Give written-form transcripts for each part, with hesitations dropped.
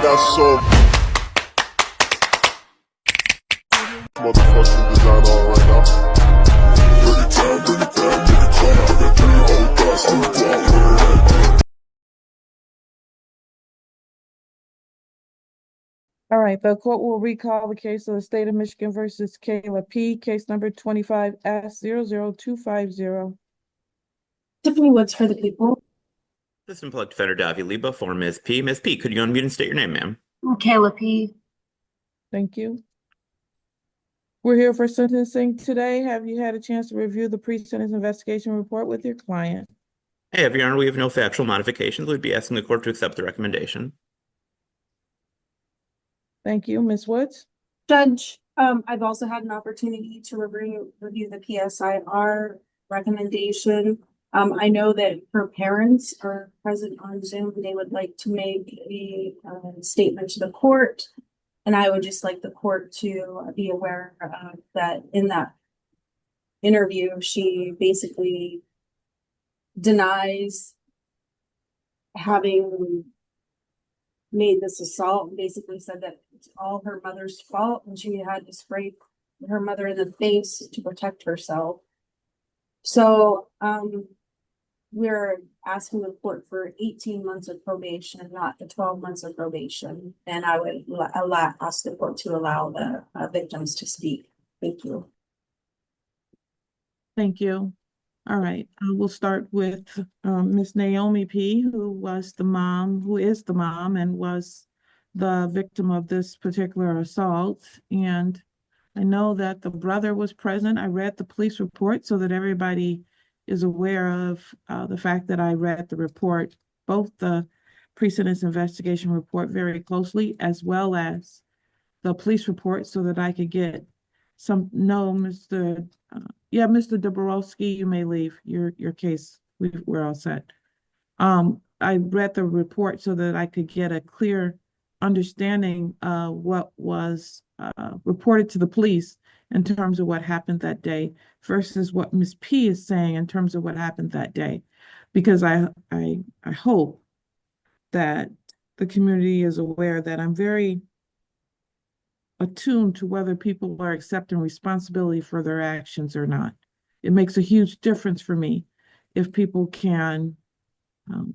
got so motherfucking design on right now. Bring it down, bring it down, bring it down. I got 3 old thoughts on the block. All right, the court will recall the case of the state of Michigan versus Kayla P, case number 25S00250. Tiffany Woods for the people. Assistant Public Defender Davi Liba for Ms. P. Ms. P, could you unmute and state your name, ma'am? Kayla P. Thank you. We're here for sentencing today. Have you had a chance to review the pre-sentence investigation report with your client? Hey, Your Honor, we have no factual modifications. We'd be asking the court to accept the recommendation. Thank you. Ms. Woods? Judge, I've also had an opportunity to review the PSIR recommendation. I know that her parents are present on Zoom. They would like to make a statement to the court. And I would just like the court to be aware that in that interview, she basically denies having made this assault, and basically said that it's all her mother's fault and she had to spray her mother in the face to protect herself. So we're asking the court for 18 months of probation, not the 12 months of probation. And I would ask the court to allow the victims to speak. Thank you. Thank you. All right, we'll start with Miss Naomi P, who is the mom and was the victim of this particular assault. And I know that the brother was present. I read the police report so that everybody is aware of the fact that I read the report, both the pre-sentence investigation report very closely, as well as the police report, so that I could get Mr. Dabrowski, you may leave your case. We're all set. I read the report so that I could get a clear understanding of what was reported to the police in terms of what happened that day versus what Ms. P is saying in terms of what happened that day. Because I hope that the community is aware that I'm very attuned to whether people are accepting responsibility for their actions or not. It makes a huge difference for me if people can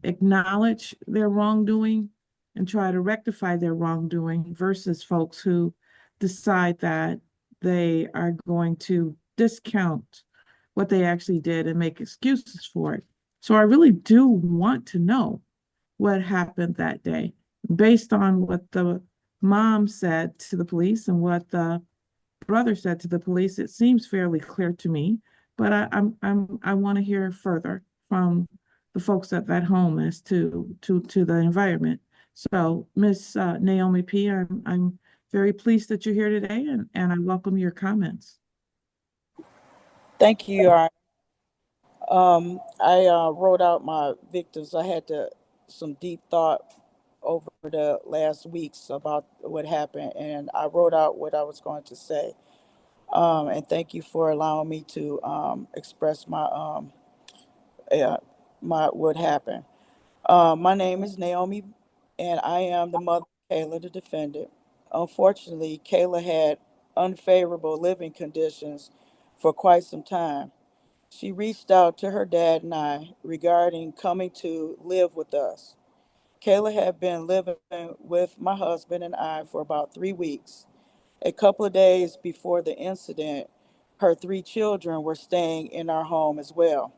acknowledge their wrongdoing and try to rectify their wrongdoing versus folks who decide that they are going to discount what they actually did and make excuses for it. So I really do want to know what happened that day based on what the mom said to the police and what the brother said to the police. It seems fairly clear to me, but I want to hear further from the folks at that home as to the environment. So Miss Naomi P, I'm very pleased that you're here today, and I welcome your comments. Thank you, Your Honor. I wrote out my victims. I had some deep thought over the last weeks about what happened, and I wrote out what I was going to say. And thank you for allowing me to express my what happened. My name is Naomi, and I am the mother of Kayla, the defendant. Unfortunately, Kayla had unfavorable living conditions for quite some time. She reached out to her dad and I regarding coming to live with us. Kayla had been living with my husband and I for about 3 weeks. A couple of days before the incident, her 3 children were staying in our home as well.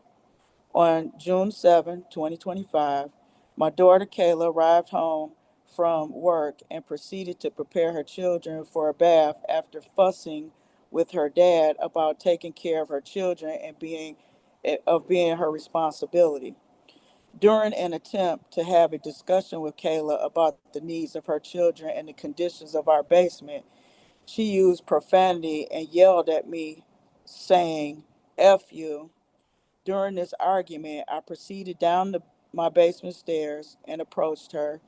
On June 7, 2025, my daughter Kayla arrived home from work and proceeded to prepare her children for a bath after fussing with her dad about taking care of her children and being her responsibility. During an attempt to have a discussion with Kayla about the needs of her children and the conditions of our basement, she used profanity and yelled at me, saying, "F you." During this argument, I proceeded down my basement stairs and approached her.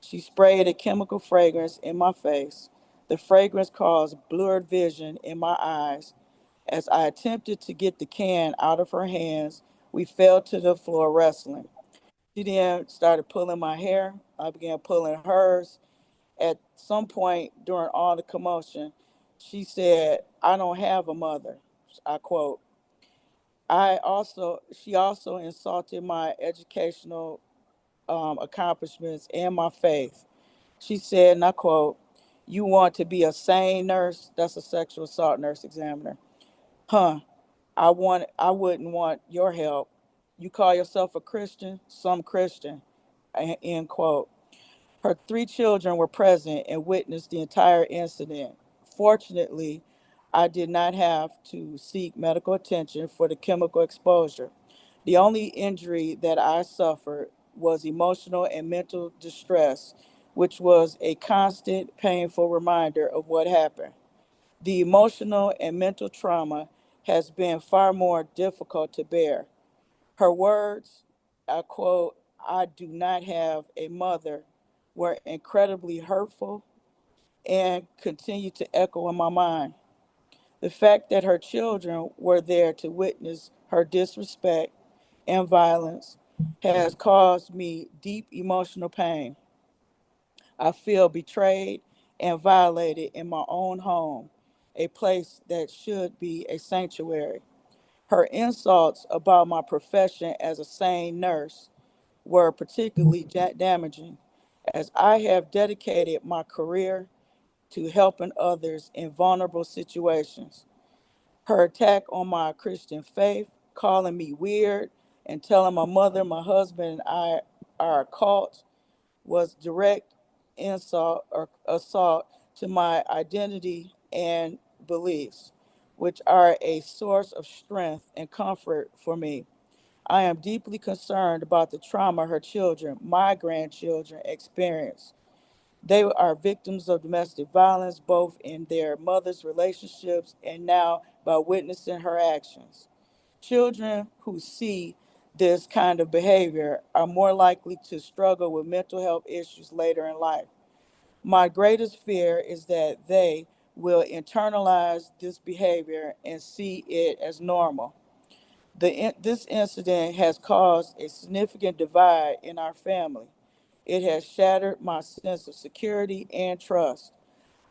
She sprayed a chemical fragrance in my face. The fragrance caused blurred vision in my eyes. As I attempted to get the can out of her hands, we fell to the floor wrestling. She then started pulling my hair. I began pulling hers, At some point during all the commotion, she said, "I don't have a mother." I quote. She also insulted my educational accomplishments and my faith. She said, and I quote, "You want to be a sane nurse?" That's a sexual assault nurse examiner. Huh. I wouldn't want your help. You call yourself a Christian? Some Christian. End quote. Her three children were present and witnessed the entire incident. Fortunately, I did not have to seek medical attention for the chemical exposure. The only injury that I suffered was emotional and mental distress, which was a constant, painful reminder of what happened. The emotional and mental trauma has been far more difficult to bear. Her words, I quote, "I do not have a mother," were incredibly hurtful and continue to echo in my mind. The fact that her children were there to witness her disrespect and violence has caused me deep emotional pain. I feel betrayed and violated in my own home, a place that should be a sanctuary. Her insults about my profession as a sane nurse were particularly damaging, as I have dedicated my career to helping others in vulnerable situations. Her attack on my Christian faith, calling me weird, and telling my mother, my husband, and I are a cult, was direct insult or assault to my identity and beliefs, which are a source of strength and comfort for me. I am deeply concerned about the trauma her children, my grandchildren, experience. They are victims of domestic violence, both in their mother's relationships and now by witnessing her actions. Children who see this kind of behavior are more likely to struggle with mental health issues later in life. My greatest fear is that they will internalize this behavior and see it as normal. This incident has caused a significant divide in our family. It has shattered my sense of security and trust.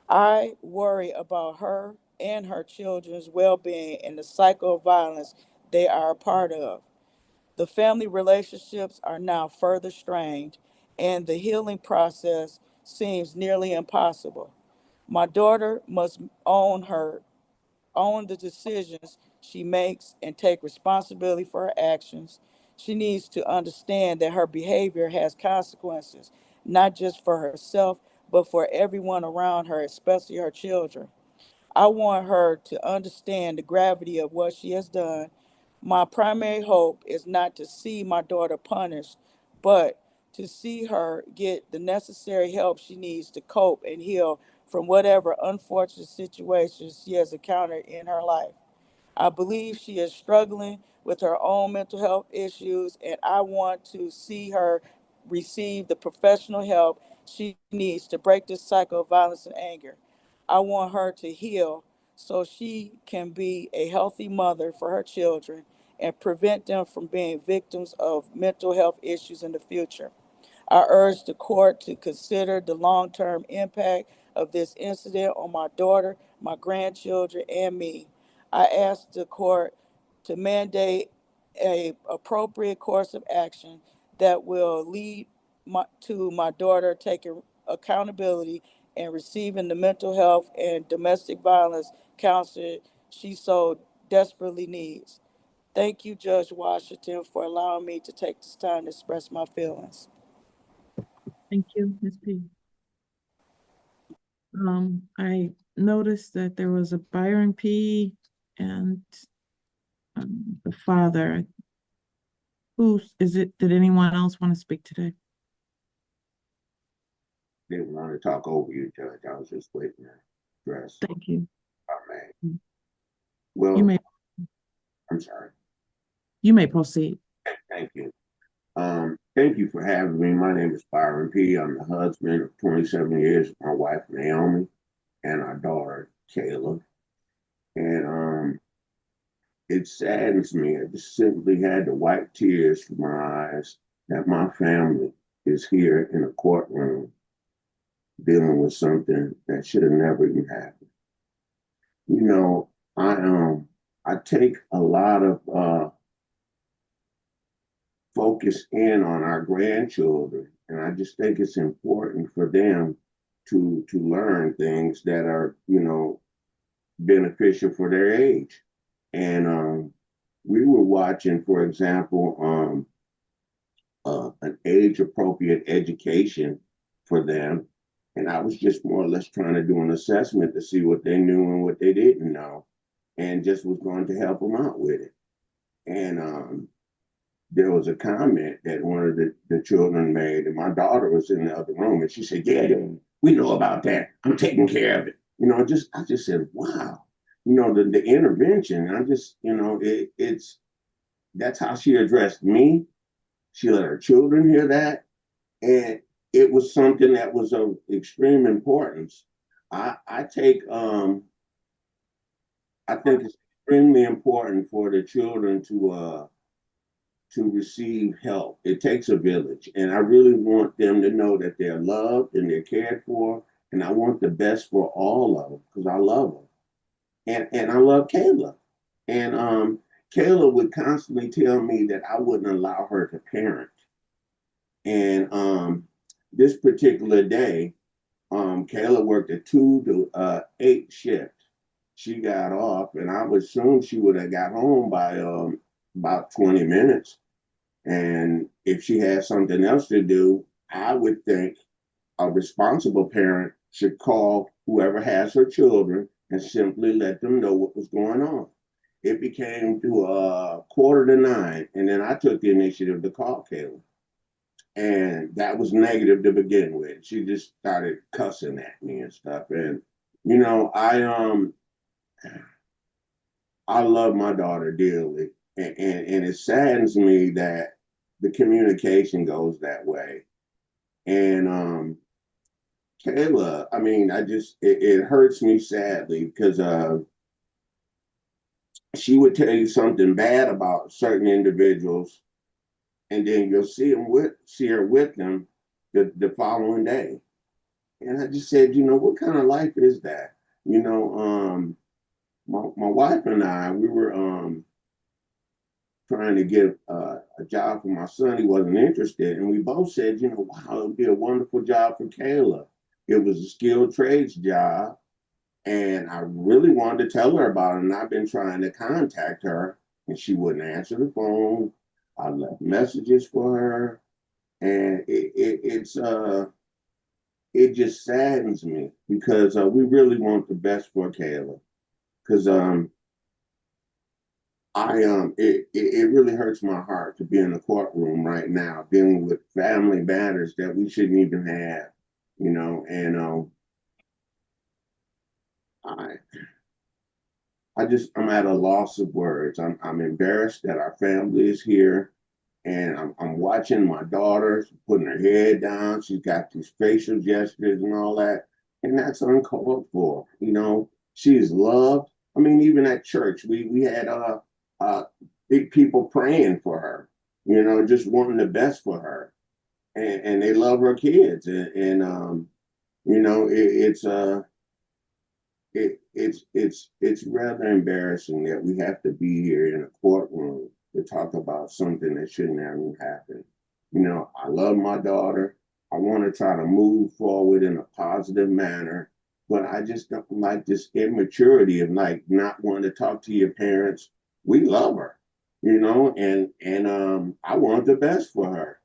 I worry about her and her children's well being and the cycle of violence they are a part of. The family relationships are now further strained, and the healing process seems nearly impossible. My daughter must own the decisions she makes and take responsibility for her actions. She needs to understand that her behavior has consequences, not just for herself, but for everyone around her, especially her children. I want her to understand the gravity of what she has done. My primary hope is not to see my daughter punished, but to see her get the necessary help she needs to cope and heal from whatever unfortunate situations she has encountered in her life. I believe she is struggling with her own mental health issues, and I want to see her receive the professional help she needs to break this cycle of violence and anger. I want her to heal so she can be a healthy mother for her children and prevent them from being victims of mental health issues in the future. I urge the court to consider the long-term impact of this incident on my daughter, my grandchildren, and me. I ask the court to mandate a appropriate course of action that will lead to my daughter taking accountability and receiving the mental health and domestic violence counseling she so desperately needs. Thank you, Judge Washington, for allowing me to take this time to express my feelings. Thank you, Ms. P. I noticed that there was a Byron P. and the father. Who is it? Did anyone else want to speak today? Didn't want to talk over you, Judge. I was just waiting to address Thank you. our man. You Well, may I'm sorry. proceed. Thank you. Thank you for having me. My name is Byron P. I'm the husband of 27 years of my wife, Naomi, and our daughter, Kayla. And it saddens me. I just simply had to wipe tears from my eyes that my family is here in a courtroom dealing with something that should have never even happened. You know, I take a lot of focus in on our grandchildren, and I just think it's important for them to learn things that are, you know, beneficial for their age. And we were watching, for example, an age appropriate education for them. And I was just more or less trying to do an assessment to see what they knew and what they didn't know, and just was going to help them out with it. And there was a comment that one of the children made, and my daughter was in the other room, and she said, "Yeah, we know about that. I'm taking care of it." You know, I just said, "Wow." You know, the intervention. I just, you know, it's that's how she addressed me. She let her children hear that, and it was something that was of extreme importance. I take I think it's extremely important for the children to receive help. It takes a village, and I really want them to know that they're loved and they're cared for, and I want the best for all of them because I love them, and I love Kayla, and Kayla would constantly tell me that I wouldn't allow her to parent, and this particular day, Kayla worked a 2 to 8 shift. She got off, and I would assume she would have got home by about 20 minutes. And if she had something else to do, I would think a responsible parent should call whoever has her children and simply let them know what was going on. It became to 8:45, and then I took the initiative to call Kayla. And that was negative to begin with. She just started cussing at me and stuff. And you know, I love my daughter dearly, and it saddens me that the communication goes that way. And Kayla, I mean, it hurts me sadly because she would tell you something bad about certain individuals, and then you'll see her with them the following day. And I just said, you know, what kind of life is that? You know, my wife and I, we were trying to get a job for my son. He wasn't interested. And we both said, you know, wow, it would be a wonderful job for Kayla. It was a skilled trades job. And I really wanted to tell her about it. And I've been trying to contact her, and she wouldn't answer the phone. I left messages for her. And it just saddens me because we really want the best for Kayla. Because it really hurts my heart to be in the courtroom right now dealing with family matters that we shouldn't even have, you know. And I'm at a loss of words. I'm embarrassed that our family is here, and I'm watching my daughter putting her head down. She's got these facial gestures and all that, and that's uncalled for. You know, she is loved. I mean, even at church, we had big people praying for her. You know, just wanting the best for her, and they love her kids, and you know, it's rather embarrassing that we have to be here in a courtroom to talk about something that shouldn't have happened. You know, I love my daughter. I want to try to move forward in a positive manner, but I just don't like this immaturity of like not wanting to talk to your parents. We love her, you know, and I want the best for her,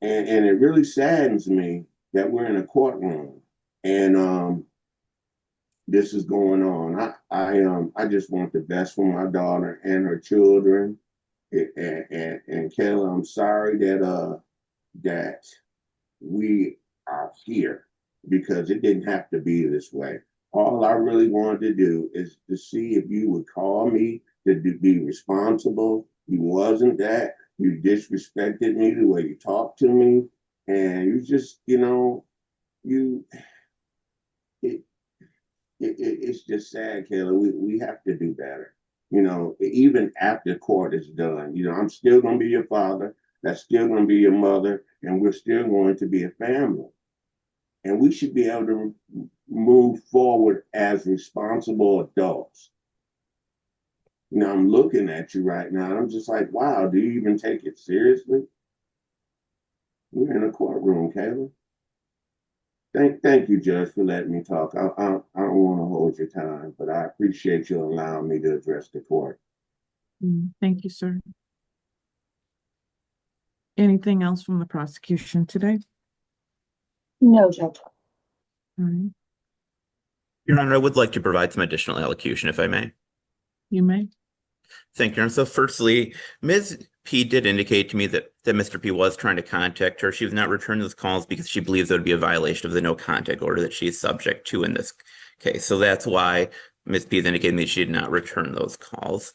and it really saddens me that we're in a courtroom and this is going on. I just want the best for my daughter and her children. And Kayla, I'm sorry that we are here because it didn't have to be this way. All I really wanted to do is to see if you would call me to be responsible. You wasn't that. You disrespected me the way you talked to me, and you just, you know, you. It's just sad, Kayla. We have to do better. You know, even after court is done, you know, I'm still going to be your father. That's still going to be your mother. And we're still going to be a family. and we should be able to move forward as responsible adults. You know, I'm looking at you right now. I'm just like, wow, do you even take it seriously? We're in a courtroom, Kayla. Thank you, Judge, for letting me talk. I don't want to hold your time, but I appreciate you allowing me to address the court. Thank you, sir. Anything else from the prosecution today? No, Judge. All right, Your Honor, I would like to provide some additional elocution, if I may. you may. Thank you, Your Honor. So firstly, Ms. P did indicate to me that Mr. P was trying to contact her. She was not returning those calls because she believes it would be a violation of the no contact order that she is subject to in this case. So that's why Ms. P has indicated to me she did not return those calls.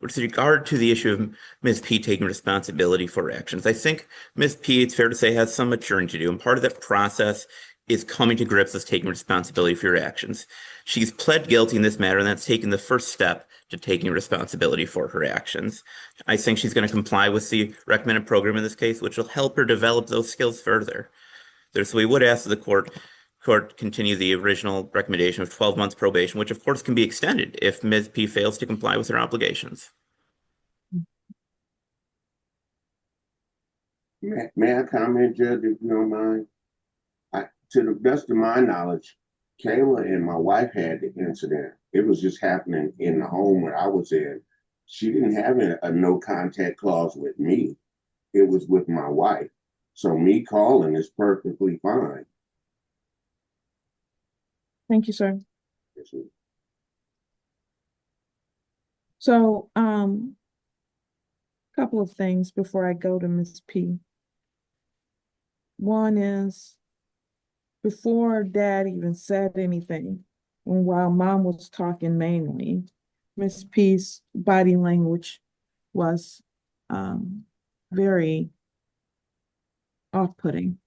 With regard to the issue of Ms. P taking responsibility for her actions, I think Ms. P, it's fair to say, has some maturing to do. And part of that process is coming to grips with taking responsibility for your actions. She's pled guilty in this matter, and that's taken the first step to taking responsibility for her actions. I think she's going to comply with the recommended program in this case, which will help her develop those skills further. So we would ask the court continue the original recommendation of 12 months probation, which of course can be extended if Ms. P fails to comply with her obligations. May I comment, Judge, if you don't mind? To the best of my knowledge, Kayla and my wife had the incident. It was just happening in the home where I was in. She didn't have a no contact clause with me. It was with my wife. So me calling is perfectly fine. Thank you, sir. So, couple of things before I go to Ms. P. One is, before Dad even said anything, and while Mom was talking mainly, Ms. P's body language was very off-putting.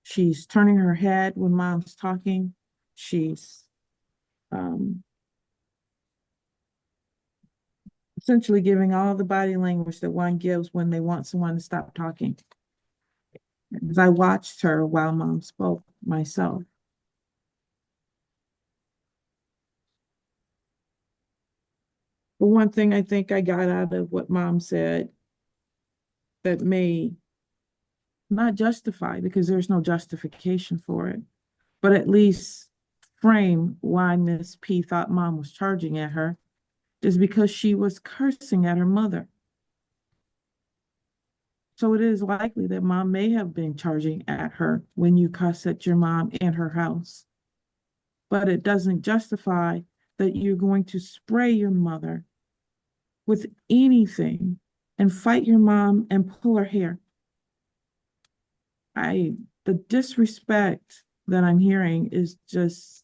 She's turning her head when Mom's talking. She's essentially giving all the body language that one gives when they want someone to stop talking. As I watched her while Mom spoke myself. But one thing I think I got out of what Mom said that may not justify, because there's no justification for it, but at least frame why Miss P thought Mom was charging at her, is because she was cursing at her mother. So it is likely that Mom may have been charging at her when you cuss at your mom in her house. But it doesn't justify that you're going to spray your mother with anything and fight your mom and pull her hair. The disrespect that I'm hearing is just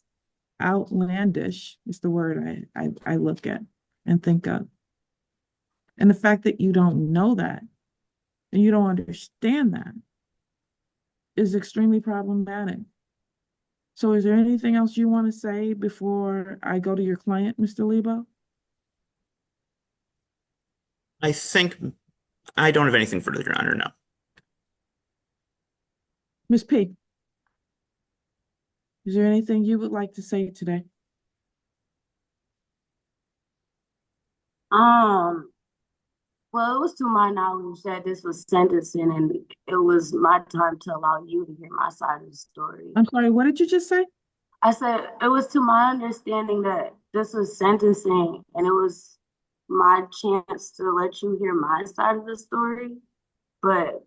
outlandish, is the word I look at and think of. And the fact that you don't know that and you don't understand that is extremely problematic. So is there anything else you want to say before I go to your client, Mr. Lebo? I think I don't have anything further, Your Honor, no. Ms. P, is there anything you would like to say today? Well, it was to my knowledge that this was sentencing, and it was my time to allow you to hear my side of the story. I'm sorry, what did you just say? I said it was to my understanding that this was sentencing, and it was my chance to let you hear my side of the story. But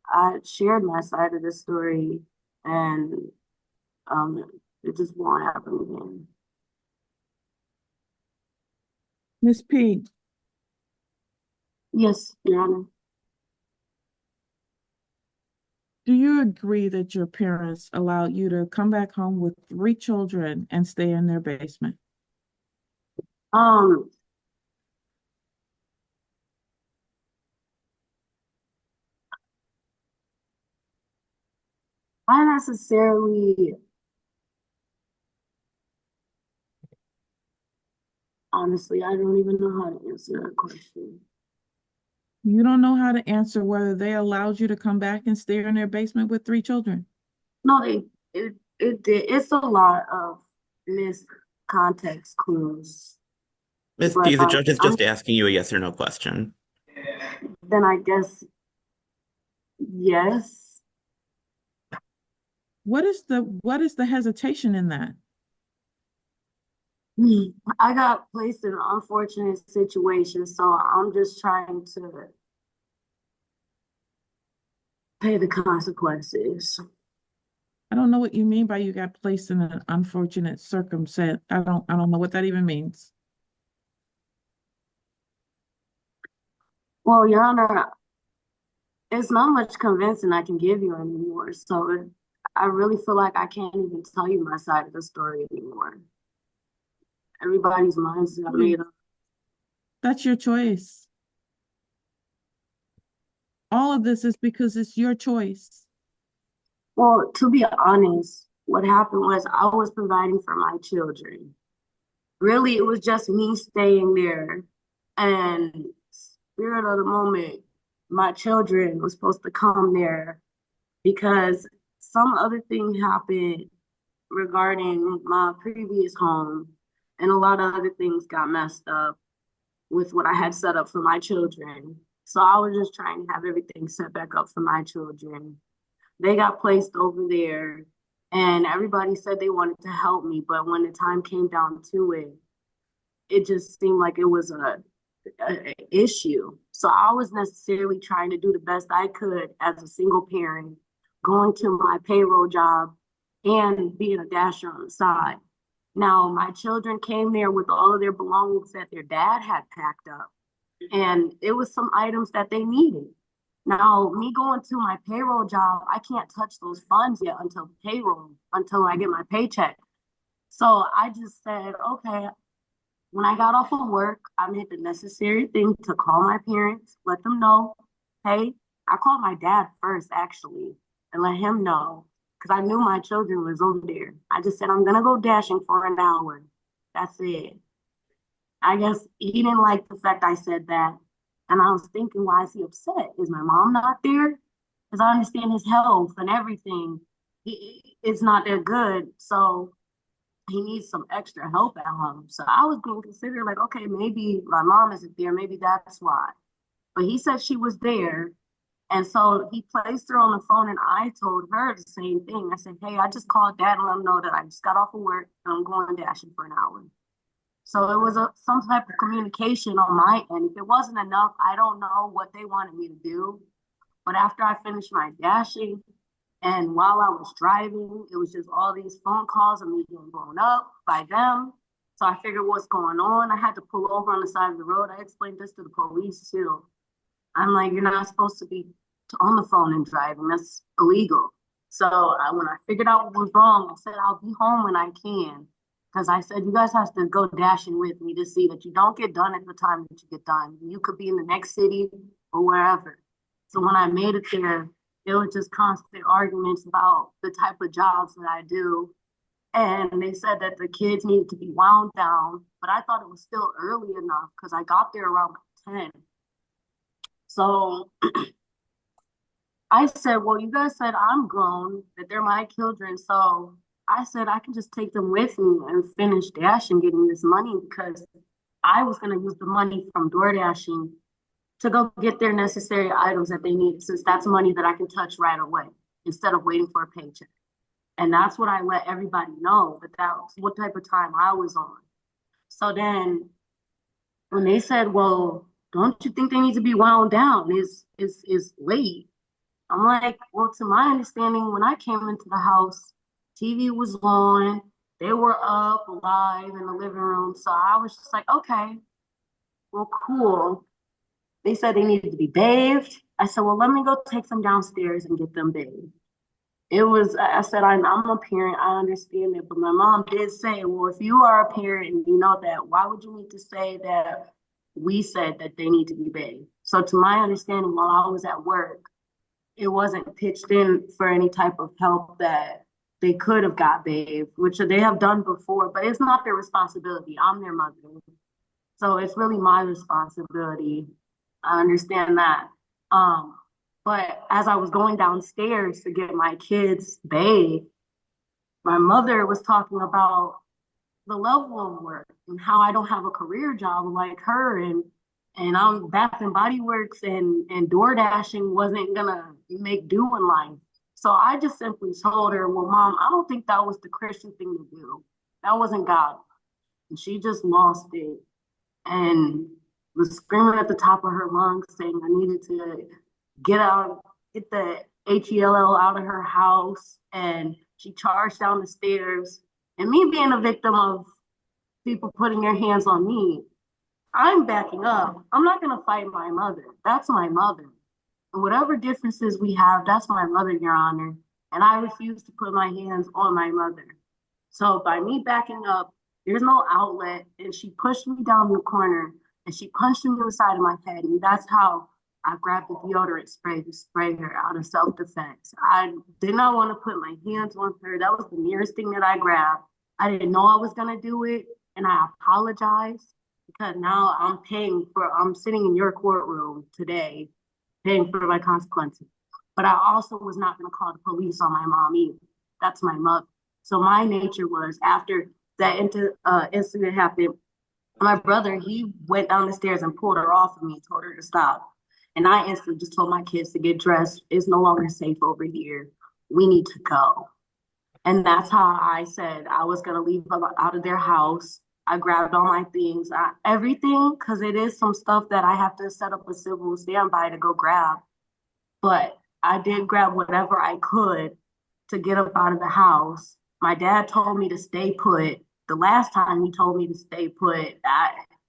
I shared my side of the story, and it just won't happen again. Ms. P, Yes, Your Honor. do you agree that your parents allowed you to come back home with 3 children and stay in their basement? I necessarily, honestly, I don't even know how to answer that question. You don't know how to answer whether they allowed you to come back and stay in their basement with 3 children? No, it did. It's a lot of missed context clues. Ms. But P, the judge is I'm just asking you a yes or no question. then I guess yes. What is the hesitation in that? I got placed in an unfortunate situation, so I'm just trying to pay the consequences. I don't know what you mean by you got placed in an unfortunate circumstance. I don't know what that even means. Well, Your Honor, it's not much convincing I can give you anymore. So I really feel like I can't even tell you my side of the story anymore. Everybody's minds got made up. That's your choice. All of this is because it's your choice. Well, to be honest, what happened was I was providing for my children. Really, it was just me staying there. And spirit of the moment, my children was supposed to come there because some other thing happened regarding my previous home, and a lot of other things got messed up with what I had set up for my children. So I was just trying to have everything set back up for my children. They got placed over there, and everybody said they wanted to help me, but when the time came down to it, it just seemed like it was a issue. So I was necessarily trying to do the best I could as a single parent, going to my payroll job and being a dasher on the side. Now, my children came there with all of their belongings that their dad had packed up, and it was some items that they needed. Now, me going to my payroll job, I can't touch those funds yet until payroll, until I get my paycheck. So I just said, okay, when I got off of work, I made the necessary thing to call my parents, let them know, hey, I called my dad first, actually, and let him know, because I knew my children was over there. I just said, I'm gonna go dashing for an hour. That's it. I guess he didn't like the fact I said that. And I was thinking, why is he upset? Is my mom not there? Because I understand his health and everything. It's not that good. So he needs some extra help at home. So I was going to consider like, okay, maybe my mom isn't there. Maybe that's why. But he said she was there. And so he placed her on the phone, and I told her the same thing. I said, hey, I just called dad and let him know that I just got off of work and I'm going dashing for an hour. So it was some type of communication on my end. If it wasn't enough, I don't know what they wanted me to do. But after I finished my dashing, and while I was driving, it was just all these phone calls of me getting blown up by them. So I figured what's going on. I had to pull over on the side of the road. I explained this to the police too. I'm like, you're not supposed to be on the phone and driving. That's illegal. So when I figured out what was wrong, I said, I'll be home when I can. Because I said, you guys have to go dashing with me to see that you don't get done at the time that you get done. You could be in the next city or wherever. So when I made it there, it was just constant arguments about the type of jobs that I do. And they said that the kids needed to be wound down, but I thought it was still early enough because I got there around 10. So I said, well, you guys said I'm grown, that they're my children. So I said, I can just take them with me and finish dashing, getting this money, because I was going to use the money from DoorDashing to go get their necessary items that they need, since that's money that I can touch right away instead of waiting for a paycheck. And that's what I let everybody know, that was what type of time I was on. So then when they said, well, don't you think they need to be wound down? Is late. I'm like, well, to my understanding, when I came into the house, TV was on, they were up alive in the living room. So I was just like, okay, well, cool. They said they needed to be bathed. I said, well, let me go take them downstairs and get them bathed. I said, I'm a parent, I understand it. But my mom did say, well, if you are a parent and you know that, why would you need to say that we said that they need to be bathed? So to my understanding, while I was at work, it wasn't pitched in for any type of help that they could have got bathed, which they have done before, but it's not their responsibility. I'm their mother. So it's really my responsibility. I understand that. But as I was going downstairs to get my kids bathed, my mother was talking about the level of work and how I don't have a career job like her, and I'm Bath and Body Works and door dashing wasn't gonna make do in life. So I just simply told her, well, Mom, I don't think that was the Christian thing to do. That wasn't God. And she just lost it and was screaming at the top of her lungs saying I needed to get the HELL out of her house. And she charged down the stairs. And me being a victim of people putting their hands on me, I'm backing up. I'm not going to fight my mother. That's my mother. And whatever differences we have, that's my mother, Your Honor. And I refuse to put my hands on my mother. So by me backing up, there's no outlet. And she pushed me down the corner and she punched me in the side of my head. And that's how I grabbed the deodorant spray to spray her out of self-defense. I did not want to put my hands on her. That was the nearest thing that I grabbed. I didn't know I was going to do it. And I apologize because now I'm sitting in your courtroom today, paying for my consequences. But I also was not going to call the police on my mom either. That's my mother. So my nature was, after that incident happened, my brother, he went down the stairs and pulled her off of me, told her to stop. And I instantly just told my kids to get dressed. It's no longer safe over here. We need to go. And that's how I said I was going to leave out of their house. I grabbed all my things, everything, because it is some stuff that I have to set up a civil standby to go grab. But I did grab whatever I could to get up out of the house. My dad told me to stay put. The last time he told me to stay put,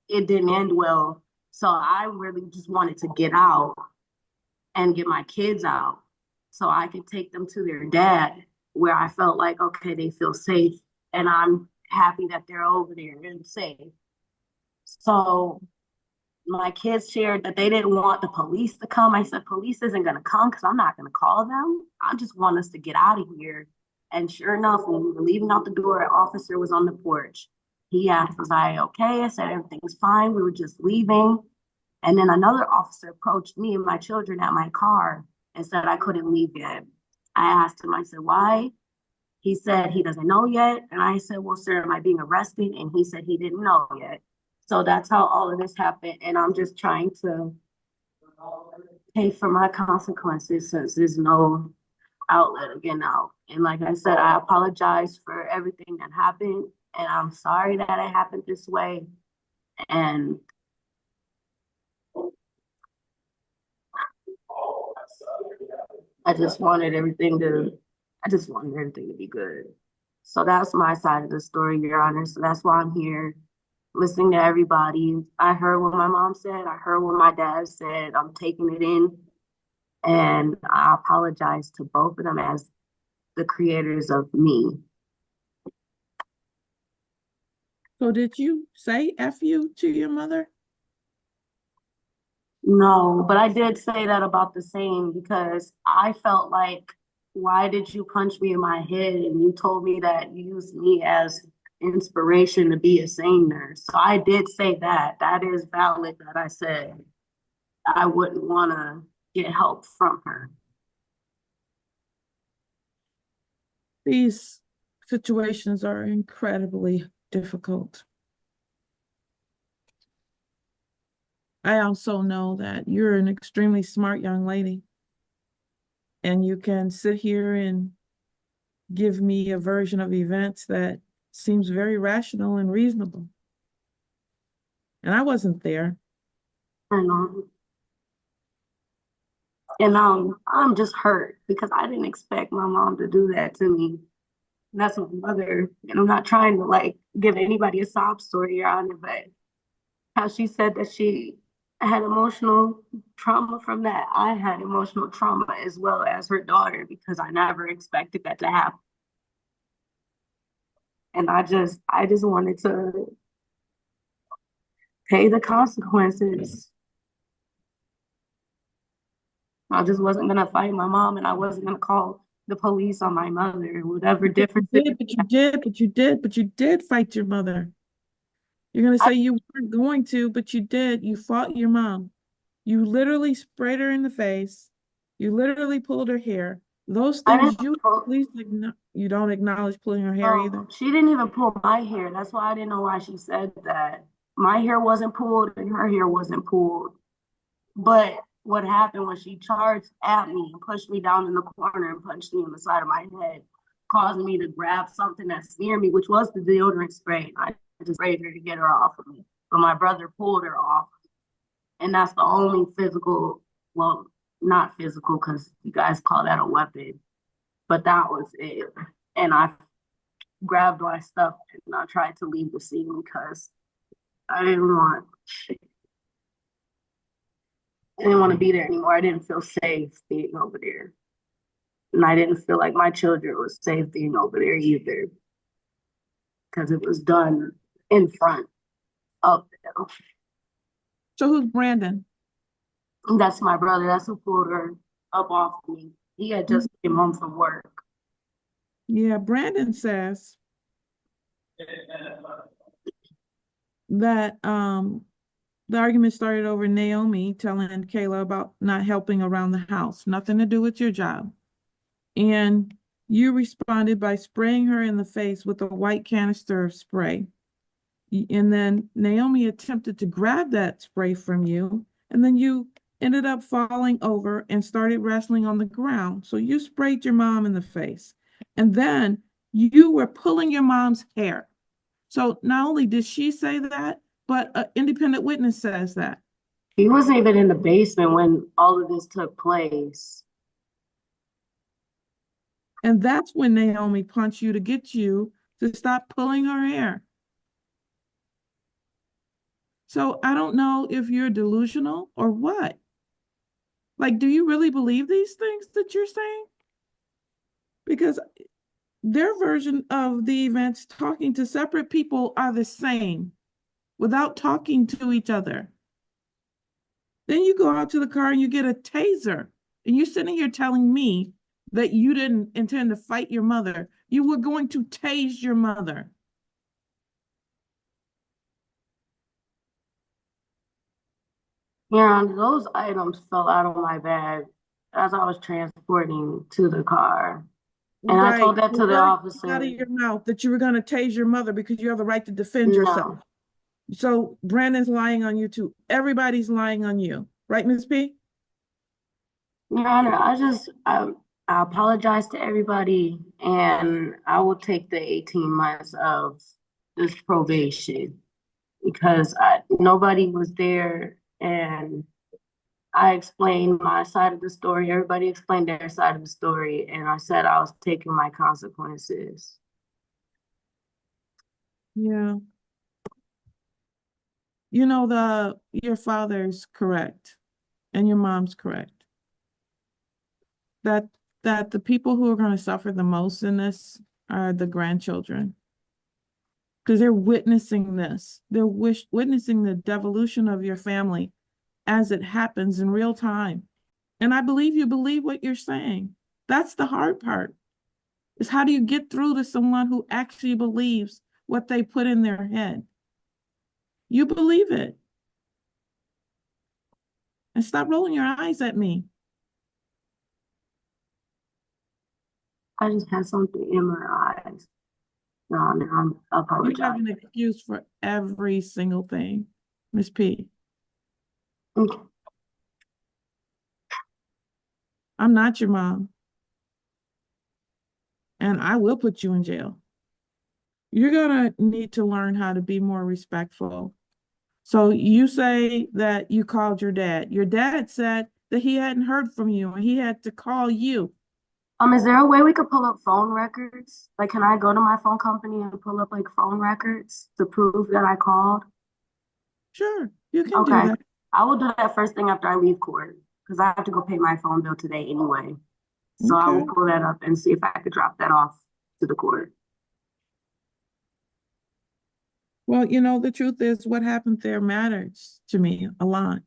it didn't end well. So I really just wanted to get out and get my kids out so I could take them to their dad, where I felt like, okay, they feel safe and I'm happy that they're over there and safe. So my kids shared that they didn't want the police to come. I said, police isn't going to come because I'm not going to call them. I just want us to get out of here. And sure enough, when we were leaving out the door, an officer was on the porch. He asked, was I okay? I said, everything's fine. We were just leaving. And then another officer approached me and my children at my car and said I couldn't leave yet. I asked him, I said, why? He said he doesn't know yet. And I said, well, sir, am I being arrested? And he said he didn't know yet. So that's how all of this happened. And I'm just trying to pay for my consequences since there's no outlet again now. And like I said, I apologize for everything that happened. And I'm sorry that it happened this way. And I just wanted everything to be good. So that's my side of the story, Your Honor. So that's why I'm here listening to everybody. I heard what my mom said. I heard what my dad said. I'm taking it in. And I apologize to both of them as the creators of me. So did you say F you to your mother? No, but I did say that about the same because I felt like, why did you punch me in my head? And you told me that you used me as inspiration to be a SANE nurse. So I did say that. That is valid that I said I wouldn't want to get help from her. These situations are incredibly difficult. I also know that you're an extremely smart young lady, and you can sit here and give me a version of events that seems very rational and reasonable. And I wasn't there. And I'm just hurt because I didn't expect my mom to do that to me. And that's my mother. And I'm not trying to like give anybody a sob story, Your Honor, but how she said that she had emotional trauma from that. I had emotional trauma as well as her daughter because I never expected that to happen. And I just wanted to pay the consequences. I just wasn't gonna fight my mom, and I wasn't gonna call the police on my mother. Whatever difference. But you did fight your mother. You're gonna say you weren't going to, but you did. You fought your mom. You literally sprayed her in the face. You literally pulled her hair. Those I things didn't pull. you don't acknowledge pulling her hair either. She didn't even pull my hair. That's why I didn't know why she said that. My hair wasn't pulled and her hair wasn't pulled. But what happened was she charged at me and pushed me down in the corner and punched me in the side of my head, causing me to grab something that's near me, which was the deodorant spray. I just sprayed her to get her off of me. But my brother pulled her off. And that's the only physical, well, not physical, because you guys call that a weapon. But that was it. And I grabbed my stuff and I tried to leave the scene because I didn't want to be there anymore. I didn't feel safe being over there. And I didn't feel like my children was safe being over there either. Because it was done in front of them. So who's Brandon? And that's my brother. That's who pulled her up off of me. He had just came home from work. Yeah, Brandon says that the argument started over Naomi telling Kayla about not helping around the house, nothing to do with your job. And you responded by spraying her in the face with a white canister of spray. And then Naomi attempted to grab that spray from you, and then you ended up falling over and started wrestling on the ground. So you sprayed your mom in the face. And then you were pulling your mom's hair. So not only did she say that, but an independent witness says that. He wasn't even in the basement when all of this took place. And that's when Naomi punched you to get you to stop pulling her hair. So I don't know if you're delusional or what. Like, do you really believe these things that you're saying? Because their version of the events talking to separate people are the same without talking to each other. Then you go out to the car and you get a taser, and you're sitting here telling me that you didn't intend to fight your mother. You were going to tase your mother. Yeah, and those items fell out of my bag as I was transporting to the car. And I told that to the officer. Out of your mouth that you were going to tase your mother because you have the right to defend yourself. So Brandon's lying on you too. Everybody's lying on you, right, Ms. P? Your Honor, I apologize to everybody, and I will take the 18 months of this probation because nobody was there, and I explained my side of the story. Everybody explained their side of the story, and I said I was taking my consequences. Yeah. You know, your father's correct and your mom's correct. That the people who are going to suffer the most in this are the grandchildren. Because they're witnessing this. They're witnessing the devolution of your family as it happens in real time. And I believe you believe what you're saying. That's the hard part. Is how do you get through to someone who actually believes what they put in their head? You believe it. And stop rolling your eyes at me. I just had something in my eyes. No, I apologize. You have an excuse for every single thing, Ms. P. Okay. I'm not your mom. And I will put you in jail. You're gonna need to learn how to be more respectful. So you say that you called your dad. Your dad said that he hadn't heard from you and he had to call you. Is there a way we could pull up phone records? Like, can I go to my phone company and pull up like phone records to prove that I called? Sure, you can do Okay. that. I will do that first thing after I leave court because I have to go pay my phone bill today anyway. So I will Okay. pull that up and see if I could drop that off to the court. Well, you know, the truth is what happened there matters to me a lot.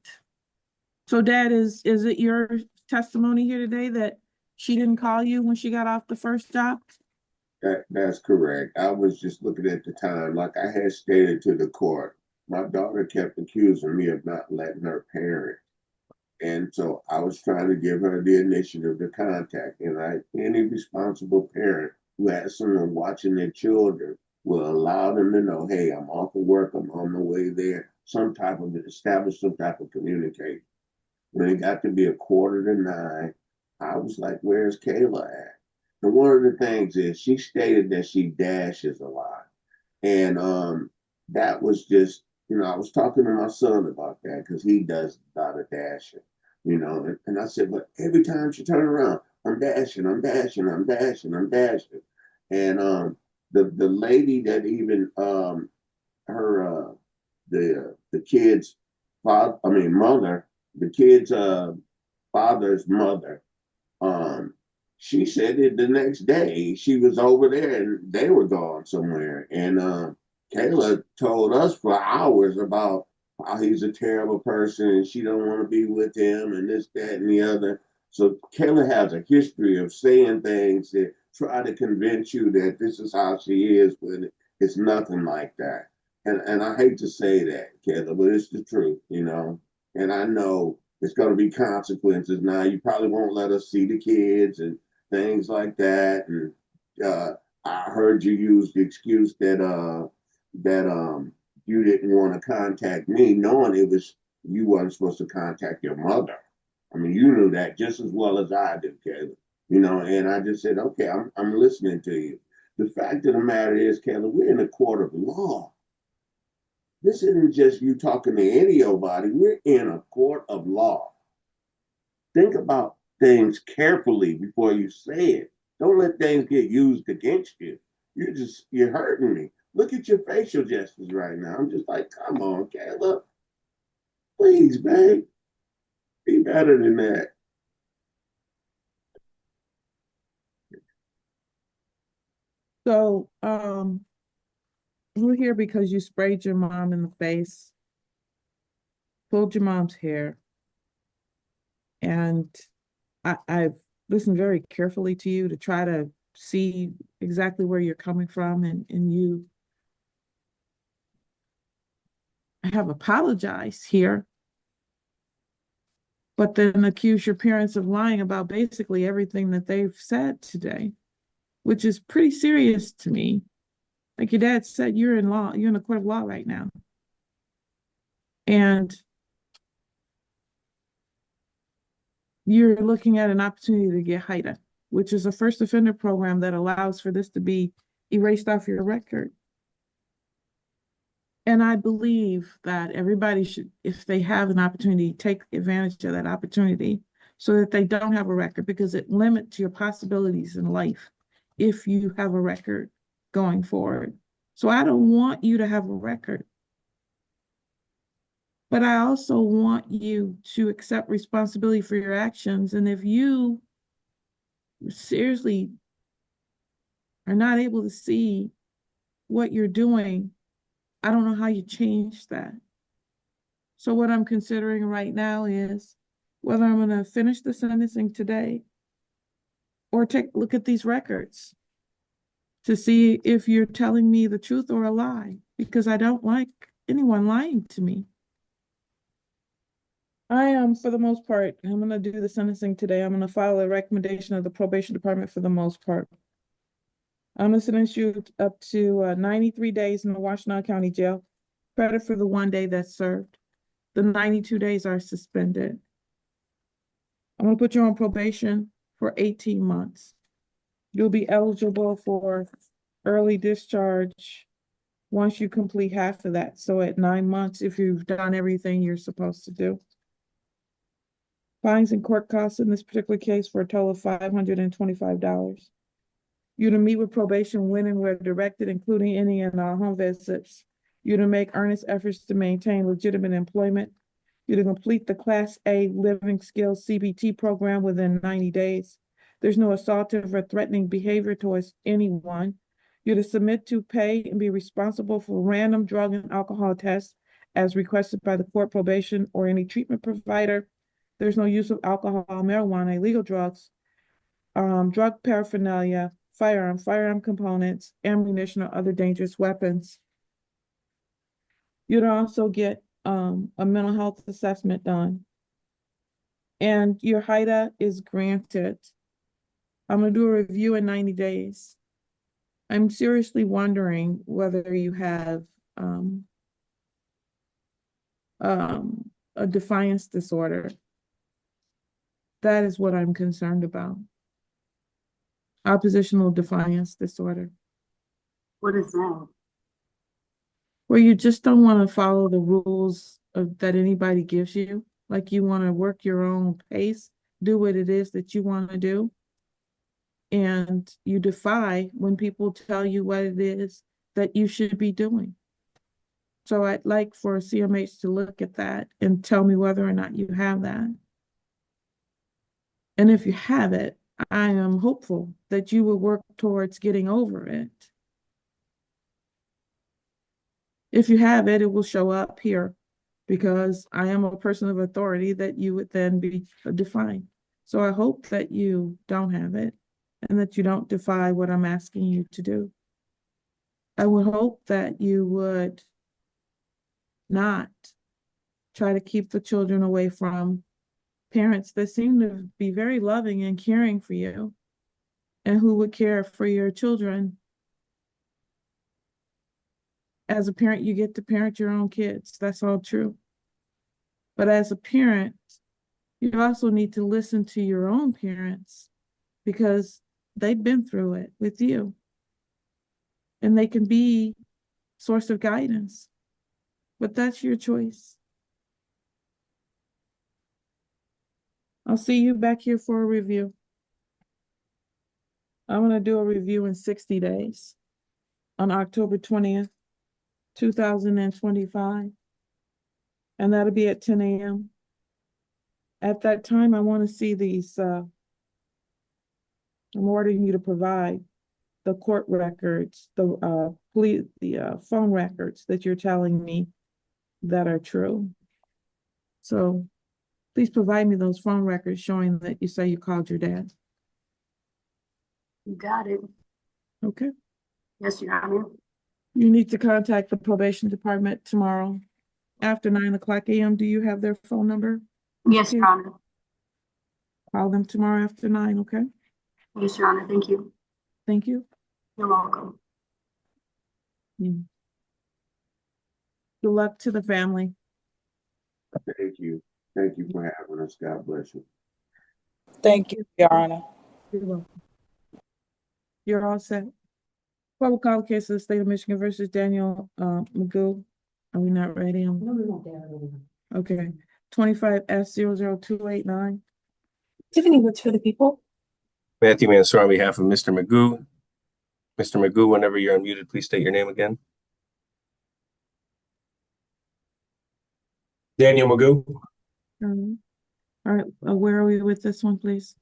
So Dad, is it your testimony here today that she didn't call you when she got off the first job? That's correct. I was just looking at the time, like I had stated to the court, my daughter kept accusing me of not letting her parent. And so I was trying to give her the initiative to contact. And any responsible parent who has someone watching their children will allow them to know, hey, I'm off of work, I'm on my way there, establish some type of communication. When it got to be 8:45, I was like, where's Kayla at? And one of the things is she stated that she dashes a lot. And that was just, I was talking to my son about that because he does a lot of dashing, and I said, but every time she turn around, I'm dashing, I'm dashing, I'm dashing, I'm dashing. And the lady that even her the kid's father, mother, the kid's father's mother, she said that the next day she was over there and they were gone somewhere. And Kayla told us for hours about how he's a terrible person and she don't want to be with him and this, that, and the other. So Kayla has a history of saying things that try to convince you that this is how she is, when it's nothing like that. And I hate to say that, Kayla, but it's the truth, And I know it's going to be consequences now. You probably won't let us see the kids and things like that. And I heard you use the excuse that you didn't want to contact me, knowing it was you wasn't supposed to contact your mother. I mean, you knew that just as well as I do, Kayla. And I just said, okay, I'm listening to you. The fact of the matter is, Kayla, we're in a court of law. This isn't just you talking to anybody. We're in a court of law. Think about things carefully before you say it. Don't let things get used against you. You're hurting me. Look at your facial gestures right now. I'm just like, come on, Kayla. Please, babe. Be better than that. So, we're here because you sprayed your mom in the face, pulled your mom's hair, and I've listened very carefully to you to try to see exactly where you're coming from, and you have apologized here, but then accuse your parents of lying about basically everything that they've said today, which is pretty serious to me. Like your dad said, you're in the court of law right now. And you're looking at an opportunity to get HIDA, which is a first offender program that allows for this to be erased off your record. And I believe that everybody should, if they have an opportunity, take advantage of that opportunity so that they don't have a record, because it limits your possibilities in life if you have a record going forward. So I don't want you to have a record. But I also want you to accept responsibility for your actions. And if you seriously are not able to see what you're doing, I don't know how you change that. So what I'm considering right now is whether I'm going to finish the sentencing today or take a look at these records to see if you're telling me the truth or a lie, because I don't like anyone lying to me. I am, for the most part, I'm going to do the sentencing today. I'm going to file a recommendation of the probation department for the most part. I'm going to sentence you up to 93 days in the Washtenaw County Jail. Credit for the 1 day that's served. The 92 days are suspended. I'm going to put you on probation for 18 months. You'll be eligible for early discharge once you complete half of that. So at 9 months, if you've done everything you're supposed to do. Fines and court costs in this particular case for a total of $525. You to meet with probation when and where directed, including any and all home visits. You to make earnest efforts to maintain legitimate employment. You to complete the Class A Living Skills CBT program within 90 days. There's no assaultive or threatening behavior towards anyone. You to submit to, pay, and be responsible for random drug and alcohol tests as requested by the court, probation, or any treatment provider. There's no use of alcohol, marijuana, illegal drugs, drug paraphernalia, firearm components, ammunition, or other dangerous weapons. You'd also get a mental health assessment done. and your HIDA is granted. I'm gonna do a review in 90 days. I'm seriously wondering whether you have a defiance disorder. That is what I'm concerned about. Oppositional defiance disorder, What is that? where you just don't want to follow the rules that anybody gives you. Like you want to work your own pace, do what it is that you want to do. And you defy when people tell you what it is that you should be doing. So I'd like for CMH to look at that and tell me whether or not you have that. And if you have it, I am hopeful that you will work towards getting over it. If you have it, it will show up here because I am a person of authority that you would then be defined. So I hope that you don't have it and that you don't defy what I'm asking you to do. I would hope that you would not try to keep the children away from parents that seem to be very loving and caring for you and who would care for your children. As a parent, you get to parent your own kids. That's all true. But as a parent, you also need to listen to your own parents because they've been through it with you. And they can be source of guidance. But that's your choice. I'll see you back here for a review. I'm going to do a review in 60 days on October 20th, 2025. And that'll be at 10 a.m. At that time, I want to see these, I'm ordering you to provide the court records, the phone records that you're telling me that are true. So please provide me those phone records showing that you say you called your dad. You got it. Okay. Yes, Your Honor. You need to contact the probation department tomorrow after 9:00 a.m. Do you have their phone number? Yes, Your Honor. Call them tomorrow after 9, okay? Yes, Your Honor. Thank you. Thank you. You're welcome. Good luck to the family. Thank you. Thank you for having us. God bless you. Thank you, Your Honor. You're welcome. You're all set. Public call case of the state of Michigan versus Daniel Magoo. Are we not ready? Okay. 25S00289. Tiffany Woods for the people. Matthew Mansour on behalf of Mr. Magoo. Mr. Magoo, whenever you're unmuted, please state your name again. Daniel Magoo. All right, where are we with this one, please?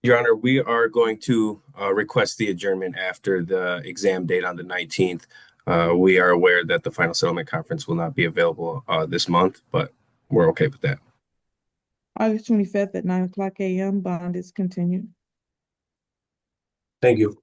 Your Honor, we are going to request the adjournment after the exam date on the 19th. We are aware that the final settlement conference will not be available this month, but we're okay with that. August 25th at 9:00 a.m. Bond is continued. Thank you.